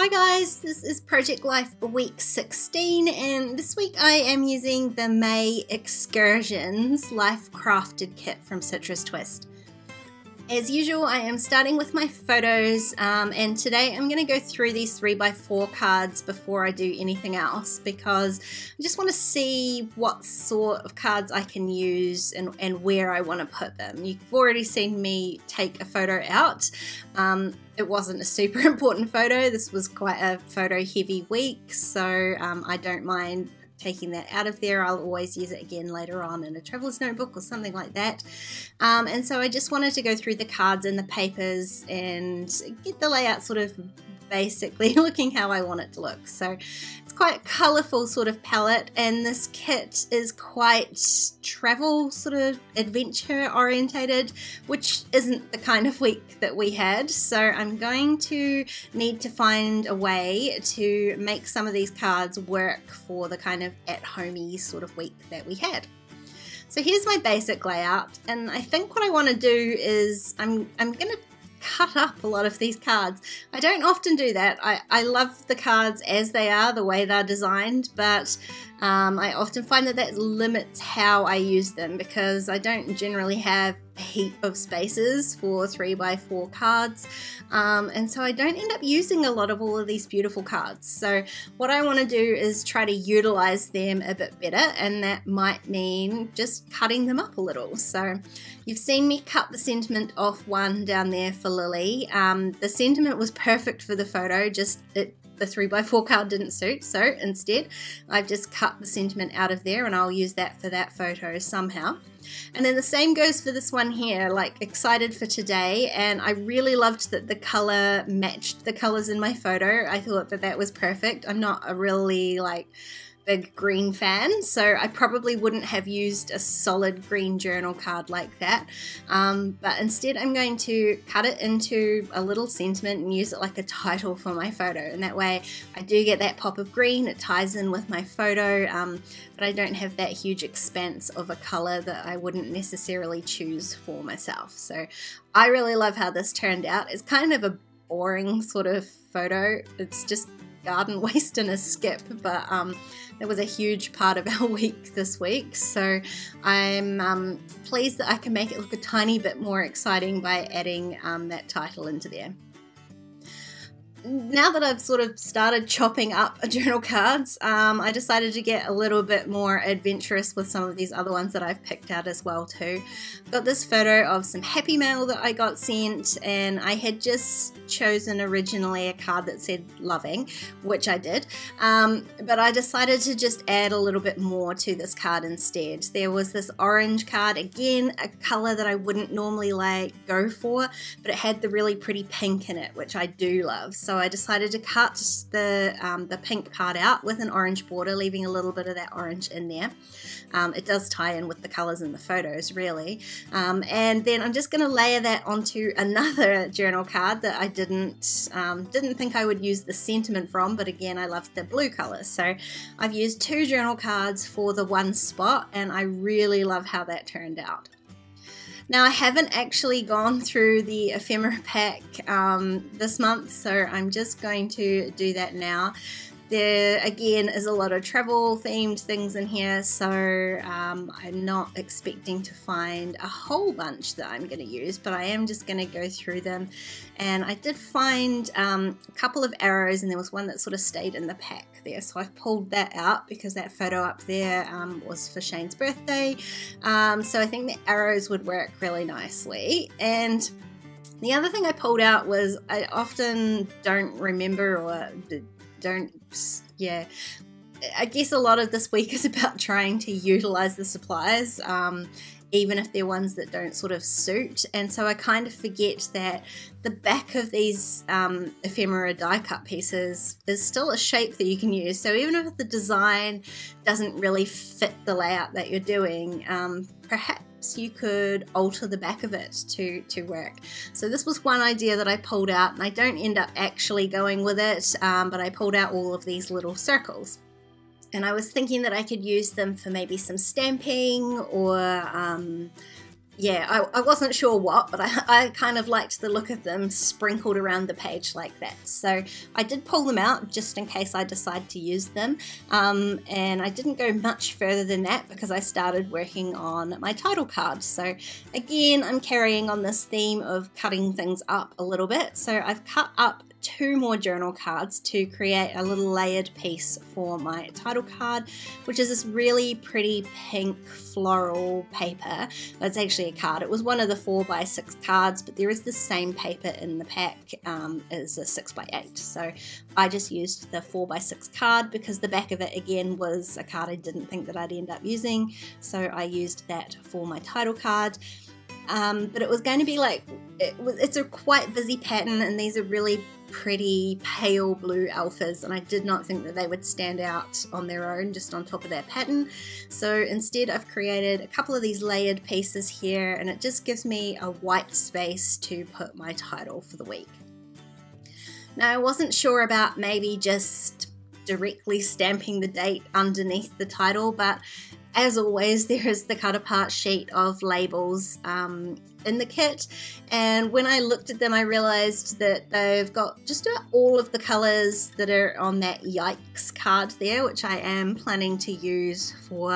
Hi guys, this is Project Life week 16 and this week I am using the May Excursions Life Crafted kit from Citrus Twist. As usual, I am starting with my photos and today I'm going to go through these 3x4 cards before I do anything else because I just want to see what sort of cards I can use and where I want to put them. You've already seen me take a photo out. It wasn't a super important photo. This was quite a photo heavy week, so I don't mind taking that out of there. I'll always use it again later on in a traveler's notebook or something like that. And so I just wanted to go through the cards and the papers and get the layout sort of basically looking how I want it to look. So it's quite a colourful sort of palette, and this kit is quite travel sort of adventure orientated, which isn't the kind of week that we had. So I'm going to need to find a way to make some of these cards work for the kind of at-homey sort of week that we had. So here's my basic layout, and I think what I want to do is I'm going to cut up a lot of these cards. I don't often do that. I love the cards as they are, the way they're designed, but I often find that limits how I use them because I don't generally have a heap of spaces for 3x4 cards, and so I don't end up using a lot of all of these beautiful cards. So what I want to do is try to utilize them a bit better, and that might mean just cutting them up a little. So you've seen me cut the sentiment off one down there for Lily. The sentiment was perfect for the photo, just the 3x4 card didn't suit, so instead I've just cut the sentiment out of there and I'll use that for that photo somehow. And then the same goes for this one here, like excited for today, and I really loved that the color matched the colors in my photo. I thought that was perfect. I'm not a really big green fan, so I probably wouldn't have used a solid green journal card like that, but instead I'm going to cut it into a little sentiment and use it like a title for my photo, and that way I do get that pop of green. It ties in with my photo, but I don't have that huge expanse of a color that I wouldn't necessarily choose for myself. So I really love how this turned out. It's kind of a boring sort of photo. It's just garden waste and a skip, but that was a huge part of our week this week, so I'm pleased that I can make it look a tiny bit more exciting by adding that title into there. Now that I've sort of started chopping up journal cards, I decided to get a little bit more adventurous with some of these other ones that I've picked out as well too. Got this photo of some happy mail that I got sent, and I had just chosen originally a card that said loving, which I did, but I decided to just add a little bit more to this card instead. There was this orange card, again a color that I wouldn't normally go for, but it had the really pretty pink in it, which I do love. So I decided to cut the pink part out with an orange border, leaving a little bit of that orange in there. It does tie in with the colors in the photos really, and then I'm just going to layer that onto another journal card that I didn't think I would use the sentiment from, but again I loved the blue colors, so I've used two journal cards for the one spot, and I really love how that turned out. Now I haven't actually gone through the ephemera pack this month, so I'm just going to do that now. There again is a lot of travel themed things in here, so I'm not expecting to find a whole bunch that I'm going to use, but I am just going to go through them. And I did find a couple of arrows, and there was one that sort of stayed in the pack there, so I've pulled that out because that photo up there was for Shane's birthday, so I think the arrows would work really nicely. And the other thing I pulled out was I often don't remember or I guess a lot of this week is about trying to utilize the supplies, even if they're ones that don't sort of suit, and so I kind of forget that the back of these ephemera die cut pieces is still a shape that you can use. So even if the design doesn't really fit the layout that you're doing, perhaps you could alter the back of it to work. So this was one idea that I pulled out, and I don't end up actually going with it, but I pulled out all of these little circles. And I was thinking that I could use them for maybe some stamping or yeah, I wasn't sure what, but I kind of liked the look of them sprinkled around the page like that. So I did pull them out just in case I decide to use them. And I didn't go much further than that because I started working on my title card. So again, I'm carrying on this theme of cutting things up a little bit. So I've cut up 2 more journal cards to create a little layered piece for my title card, which is this really pretty pink floral paper. It's actually a card. It was one of the 4x6 cards, but there is the same paper in the pack as a 6x8. So I just used the 4x6 card because the back of it again was a card I didn't think that I'd end up using. So I used that for my title card. But it was going to be like, it's a quite busy pattern, and these are really pretty pale blue alphas, and I did not think that they would stand out on their own just on top of that pattern. So instead I've created a couple of these layered pieces here, and it just gives me a white space to put my title for the week. Now I wasn't sure about maybe just directly stamping the date underneath the title, but as always, there is the cut apart sheet of labels in the kit, and when I looked at them I realized that they've got just about all of the colors that are on that Yikes card there, which I am planning to use for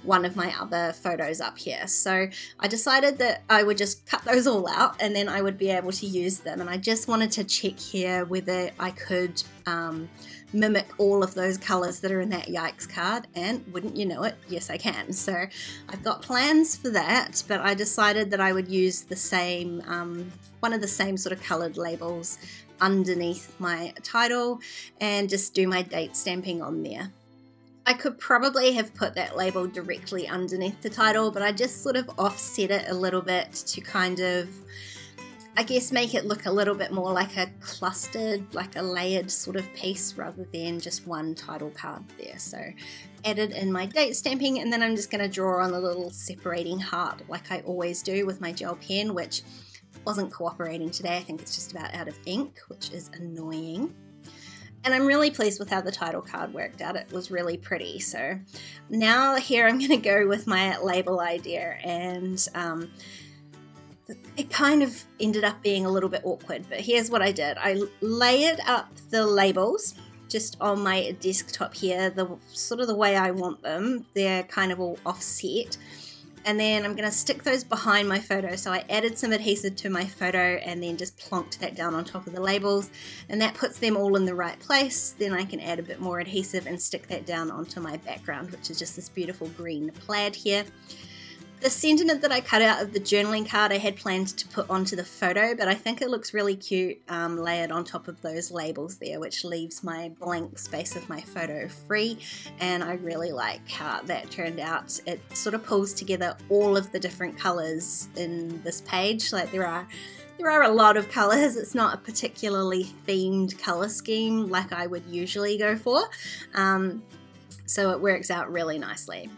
one of my other photos up here. So I decided that I would just cut those all out and then I would be able to use them, and I just wanted to check here whether I could mimic all of those colors that are in that Yikes card, and wouldn't you know it, yes I can. So I've got plans for that, but I decided that I would use the same, one of the same sort of colored labels underneath my title and just do my date stamping on there. I could probably have put that label directly underneath the title, but I just sort of offset it a little bit to kind of, I guess, make it look a little bit more like a clustered, like a layered sort of piece rather than just one title card there. So added in my date stamping, and then I'm just going to draw on a little separating heart like I always do with my gel pen, which wasn't cooperating today. I think it's just about out of ink, which is annoying. And I'm really pleased with how the title card worked out. It was really pretty. So now here I'm going to go with my label idea, and it kind of ended up being a little bit awkward, but here's what I did. I layered up the labels just on my desktop here, the sort of the way I want them. They're kind of all offset. And then I'm going to stick those behind my photo. So I added some adhesive to my photo and then just plonked that down on top of the labels, and that puts them all in the right place. Then I can add a bit more adhesive and stick that down onto my background, which is just this beautiful green plaid here. The sentiment that I cut out of the journaling card I had planned to put onto the photo, but I think it looks really cute layered on top of those labels there, which leaves my blank space of my photo free, and I really like how that turned out. It sort of pulls together all of the different colours in this page. Like there are a lot of colours. It's not a particularly themed colour scheme like I would usually go for, so it works out really nicely.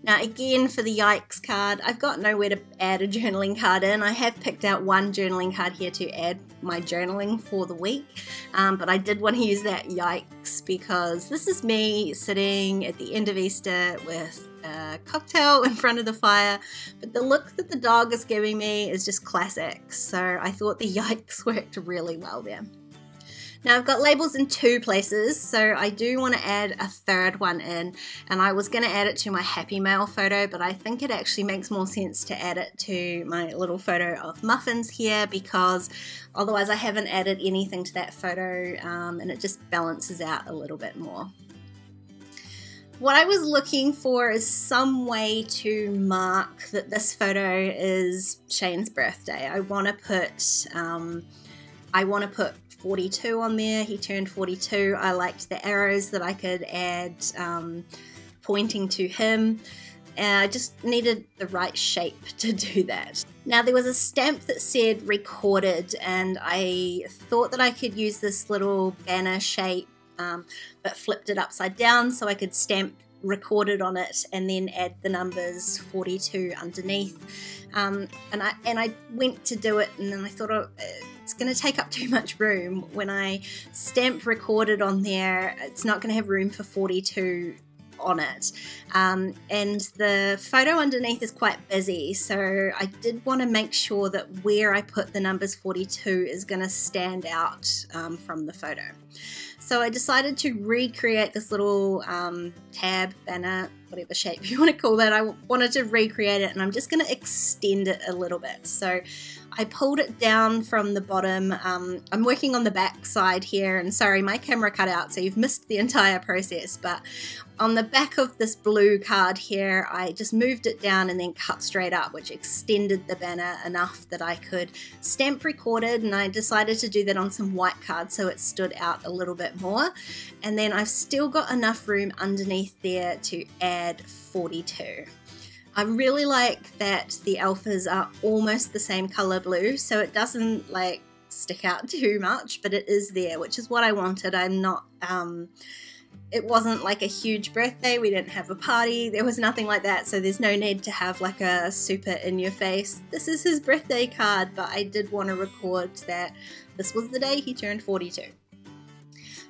Now again, for the Yikes card, I've got nowhere to add a journaling card in. I have picked out one journaling card here to add my journaling for the week, but I did want to use that Yikes because this is me sitting at the end of Easter with a cocktail in front of the fire, but the look that the dog is giving me is just classic, so I thought the Yikes worked really well there. Now I've got labels in 2 places, so I do want to add a third one in, and I was going to add it to my Happy Mail photo, but I think it actually makes more sense to add it to my little photo of muffins here, because otherwise I haven't added anything to that photo, and it just balances out a little bit more. What I was looking for is some way to mark that this photo is Shane's birthday. I want to put 42 on there. He turned 42. I liked the arrows that I could add pointing to him, and I just needed the right shape to do that. Now there was a stamp that said recorded, and I thought that I could use this little banner shape but flipped it upside down so I could stamp recorded on it and then add the numbers 42 underneath. And I went to do it, and then I thought, oh, it's going to take up too much room. When I stamp recorded on there, it's not going to have room for 42 on it. And the photo underneath is quite busy, so I did want to make sure that where I put the numbers 42 is going to stand out from the photo. So I decided to recreate this little tab, banner, whatever shape you want to call that. I wanted to recreate it, and I'm just going to extend it a little bit. So I pulled it down from the bottom. I'm working on the back side here, and sorry, my camera cut out, so you've missed the entire process. But on the back of this blue card here, I just moved it down and then cut straight up, which extended the banner enough that I could stamp recorded, and I decided to do that on some white card so it stood out a little bit more. And then I've still got enough room underneath there to add 42. I really like that the alphas are almost the same color blue, so it doesn't like stick out too much, but it is there, which is what I wanted. I'm not, it wasn't like a huge birthday, we didn't have a party, there was nothing like that, so there's no need to have like a super in your face, this is his birthday card, but I did want to record that this was the day he turned 42.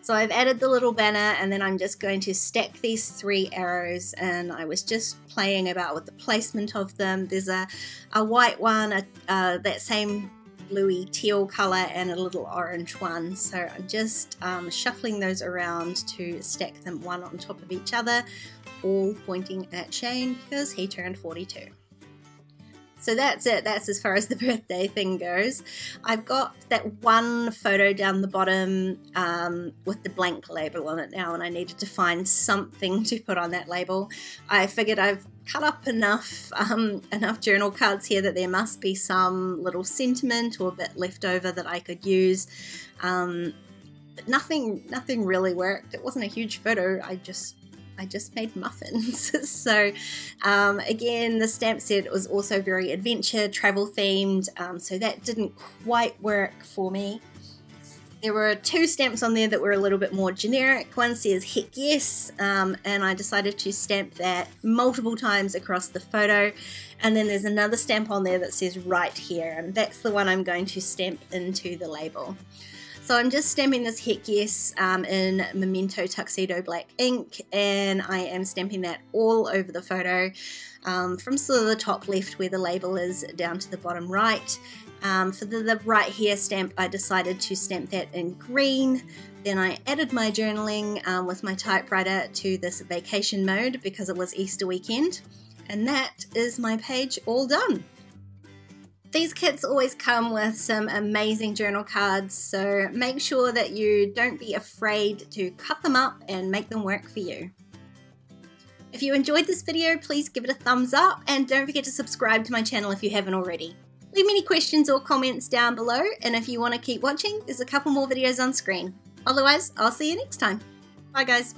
So I've added the little banner, and then I'm just going to stack these 3 arrows, and I was just playing about with the placement of them. There's a white one, that same bluey teal color, and a little orange one. So I'm just shuffling those around to stack them one on top of each other, all pointing at Shane because he turned 42. So that's it, that's as far as the birthday thing goes. I've got that one photo down the bottom with the blank label on it now, and I needed to find something to put on that label. I figured I've cut up enough journal cards here that there must be some little sentiment or bit left over that I could use. But nothing really worked. It wasn't a huge photo, I just made muffins. So again, the stamp set was also very adventure, travel themed, so that didn't quite work for me. There were 2 stamps on there that were a little bit more generic. One says heck yes, and I decided to stamp that multiple times across the photo. And then there's another stamp on there that says right here, and that's the one I'm going to stamp into the label. So I'm just stamping this heck yes in Memento Tuxedo black ink, and I am stamping that all over the photo, from sort of the top left where the label is down to the bottom right. For the right here stamp, I decided to stamp that in green. Then I added my journaling with my typewriter to this vacation mode because it was Easter weekend, and that is my page all done. These kits always come with some amazing journal cards, so make sure that you don't be afraid to cut them up and make them work for you. If you enjoyed this video, please give it a thumbs up, and don't forget to subscribe to my channel if you haven't already. Leave me any questions or comments down below, and if you want to keep watching, there's a couple more videos on screen. Otherwise, I'll see you next time. Bye guys.